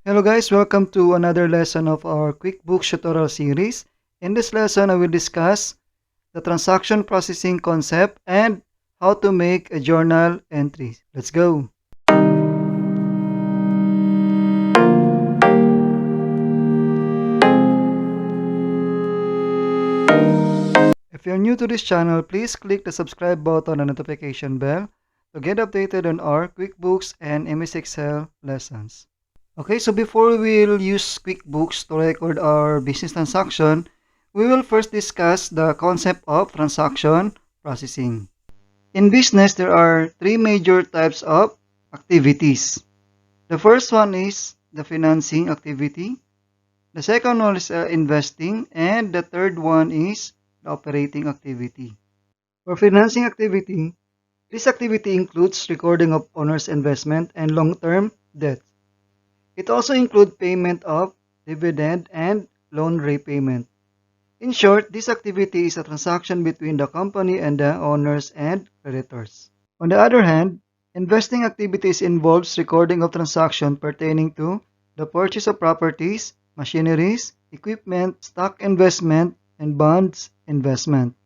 Hello guys, welcome to another lesson of our QuickBooks tutorial series. In this lesson, I will discuss the transaction processing concept and how to make a journal entry. Let's go. If you're new to this channel, please click the subscribe button and notification bell to get updated on our QuickBooks and MS Excel lessons. Okay, so before we will use QuickBooks to record our business transaction, we will first discuss the concept of transaction processing. In business, there are three major types of activities. The first one is the financing activity. The second one is investing. And the third one is the operating activity. For financing activity, this activity includes recording of owner's investment and long-term debt. It also includes payment of dividend and loan repayment. In short, this activity is a transaction between the company and the owners and creditors. On the other hand, investing activities involves recording of transactions pertaining to the purchase of properties, machineries, equipment, stock investment, and bonds investment.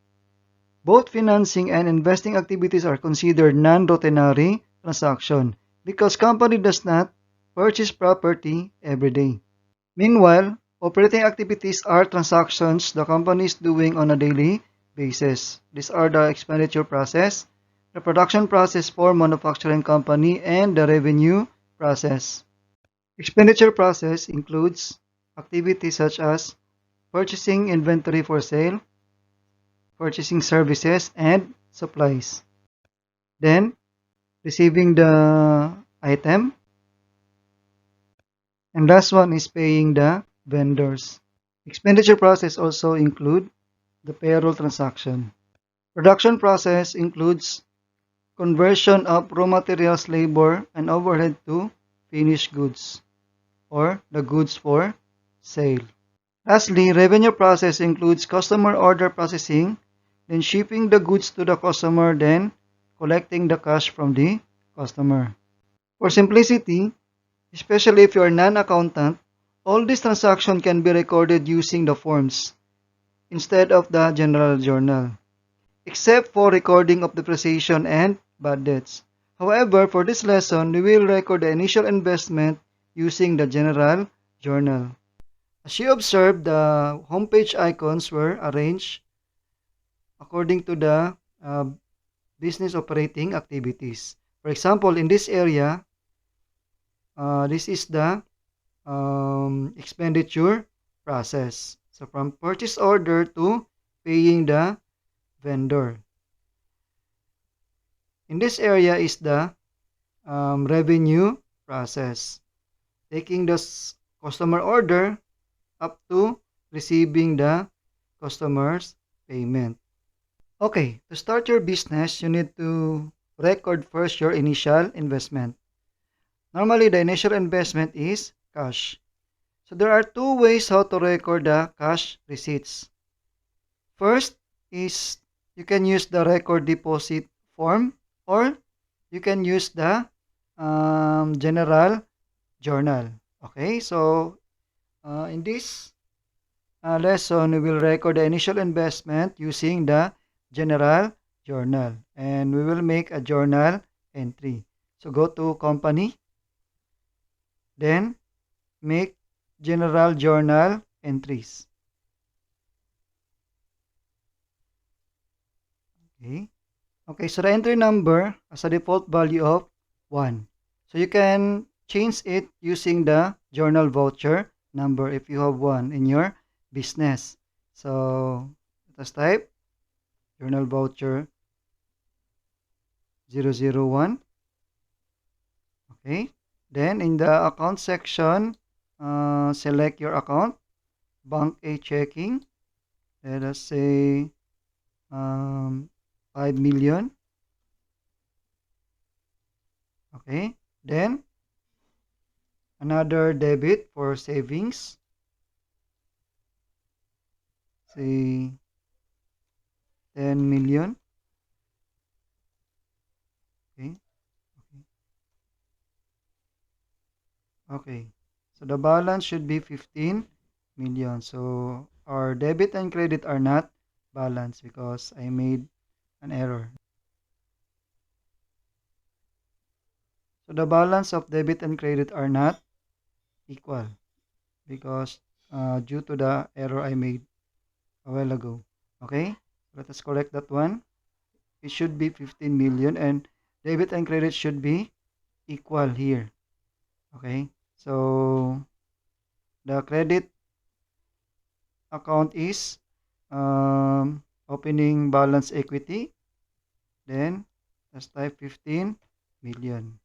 Both financing and investing activities are considered non-routinary transaction because company does not purchase property every day. Meanwhile, operating activities are transactions the company is doing on a daily basis. These are the expenditure process, the production process for manufacturing company, and the revenue process. Expenditure process includes activities such as purchasing inventory for sale, purchasing services and supplies. Then, receiving the item, and last one is paying the vendors. Expenditure process also include the payroll transaction. Production process includes conversion of raw materials, labor, and overhead to finished goods or the goods for sale. Lastly, revenue process includes customer order processing, then shipping the goods to the customer, then collecting the cash from the customer. For simplicity, especially if you are non-accountant, all these transactions can be recorded using the forms instead of the general journal, except for recording of depreciation and bad debts. However, for this lesson, we will record the initial investment using the general journal. As you observe, the homepage icons were arranged according to the business operating activities. For example, in this area, this is the expenditure process. So from purchase order to paying the vendor. In this area is the revenue process, taking the customer order up to receiving the customer's payment. Okay, to start your business, you need to record first your initial investment. Normally, the initial investment is cash. So there are two ways how to record the cash receipts. First is you can use the record deposit form or you can use the general journal. Okay, so in this lesson, we will record the initial investment using the general journal and we will make a journal entry. So go to company, then make general journal entries. Okay. Okay, so the entry number as a default value of 1. So you can change it using the journal voucher number if you have one in your business. So let us type journal voucher 001. Okay. Then in the account section, select your account, bank A checking. Let us say 5 million. Okay. Then another debit for savings. Say 10 million. Okay. Okay. Okay. So the balance should be 15 million. So our debit and credit are not balanced because I made an error. So the balance of debit and credit are not equal because due to the error I made a while ago. Okay, let us correct that one. It should be 15 million and debit and credit should be equal here. Okay, so the credit account is opening balance equity, then let's type 15 million.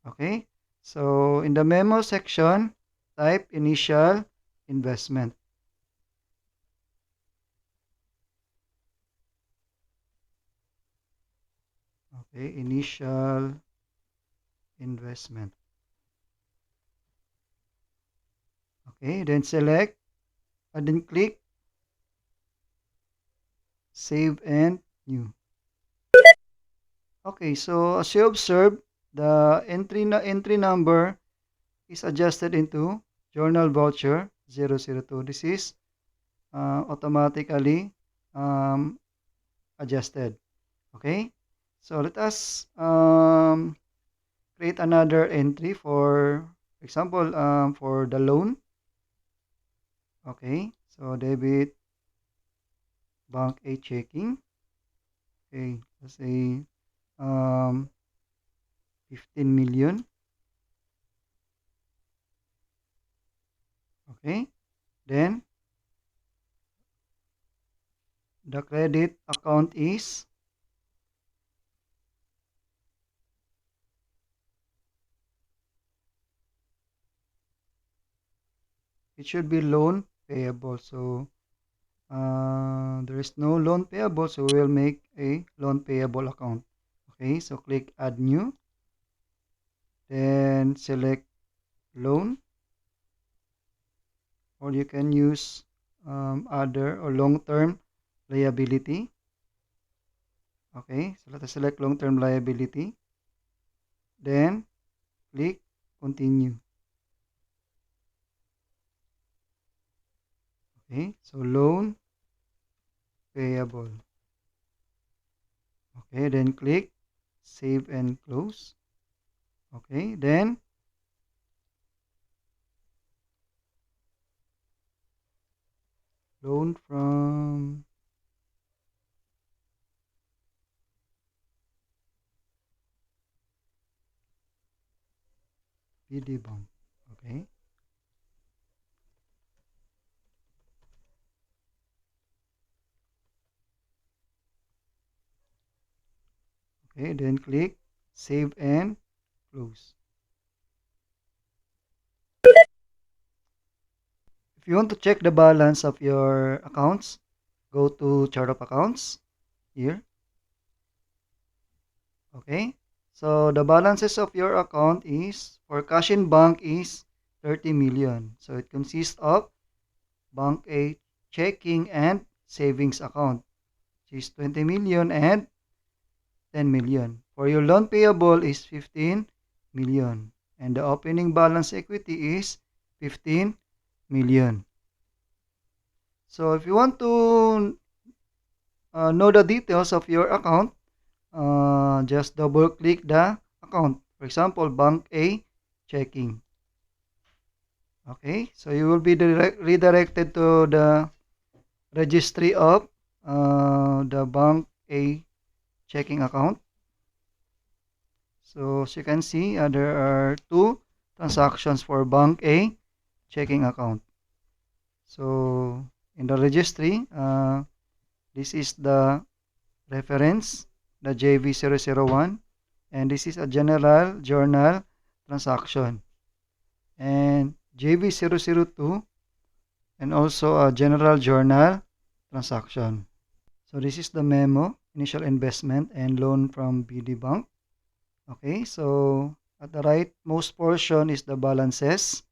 Okay, so in the memo section, type initial investment. Okay, initial investment. Okay, then select and then click save and new. Okay, so as you observe, the entry number is adjusted into journal voucher 002. This is automatically um, adjusted. Okay, so let us create another entry for example for the loan. Okay, so debit bank A checking. Okay, let's say 15 million. Okay, then the credit account is it should be loan payable. So there is no loan payable, so we'll make a loan payable account. Okay, so click add new, then select loan, or you can use other or long-term liability. Okay, so let us select long-term liability, then click continue. Okay, so loan payable. Okay, then click save and close. Okay, then loan from PD Bank. Okay, okay, then click save and close. If you want to check the balance of your accounts, go to chart of accounts here. Okay, so the balances of your account is for cash in bank is 30 million. So it consists of bank A checking and savings account, which is 20 million and 10 million. For your loan payable is 15 million. And the opening balance equity is 15 million. So if you want to know the details of your account, just double click the account. For example, bank A checking. Okay, so you will be redirected to the registry of the bank A checking account. So as you can see, there are two transactions for bank A checking account. So in the registry, this is the reference, the JV001, and this is a general journal transaction. And JV002, and also a general journal transaction. So this is the memo, initial investment and loan from BD Bank. Okay, so at the rightmost portion is the balances.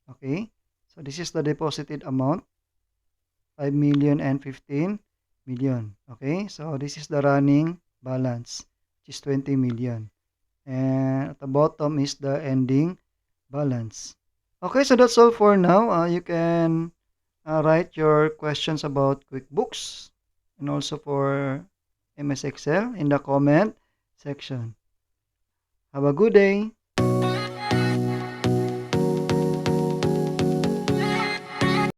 Okay, so this is the deposited amount, 5 million and 15 million. Okay, so this is the running balance, which is 20 million. And at the bottom is the ending balance. Okay, so that's all for now. You can write your questions about QuickBooks and also for MS Excel in the comment section. Have a good day.